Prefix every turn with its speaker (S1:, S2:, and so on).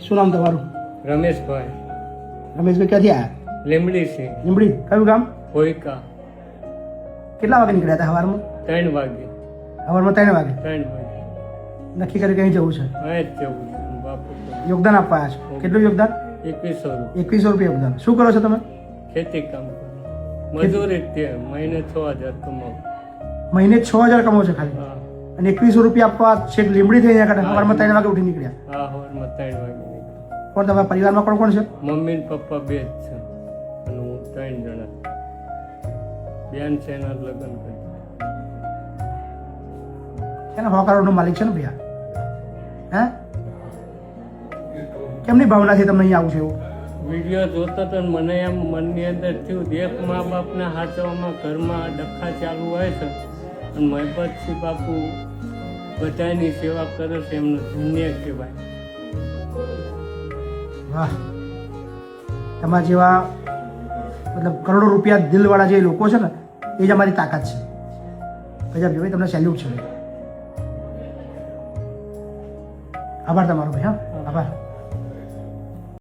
S1: શું નામ તમારું?
S2: રમેશભાઈ.
S1: રમેશભાઈ ક્યાંથી આવ્યા?
S2: લીમડી છે.
S1: લીંબડી કયું ગામ?
S2: હોયકા.
S1: કેટલા વાગે નીકળ્યા હતા સવારમાં?
S2: 3 વાગે.
S1: સવારમાં 3 વાગે
S2: 3 વાગે.
S1: નક્કી કરી કहीं જવું છે?
S2: અહીં જ જવું છે બાપુ.
S1: યોગદાન આપવા આવ્યા છો? કેટલું યોગદાન?
S2: 2100
S1: 2100 રૂપિયા યોગદાન. શું કરો છો તમે?
S2: ખેતી કામ કરું. મજૂરી તે મહિને 6000 કમાવું.
S1: મહિને 6000 કમાવો છો ખાલી?
S2: હા
S1: અને 2100 રૂપિયા આપવા છેક લીંબડી થઈ અહીંયા સવારમાં 3 વાગે ઉઠી નીકળ્યા?
S2: હા સવારમાં 3 વાગે નીકળ્યો.
S1: કોણ તમારા પરિવારમાં કોણ કોણ છે?
S2: મમ્મી ને પપ્પા 2 જ છે અને હું 3 જણા. બેન છે એના લગ્ન કર્યા.
S1: એના 100 કરોડનો માલિક છે ને ભૈયા? હે કેમની ભાવનાથી તમને અહીંયા આવું છે એવું?
S2: વિડીયો જોતો તો મને એમ મનની અંદર થયું એક મા બાપના હાથવામાં ઘરમાં ડખા ચાલુ હોય છે અને મહેબતસિંહ બાપુ બધાની સેવા કરે છે એમનું ધન્ય કહેવાય.
S1: વાહ, તમારા જેવા મતલબ કરોડો રૂપિયા દિલવાળા જે લોકો છે ને એ જ અમારી તાકાત છે. ગજબ ભાઈ, તમને સેલ્યુટ છે. આભાર તમારો ભાઈ. હા આભાર.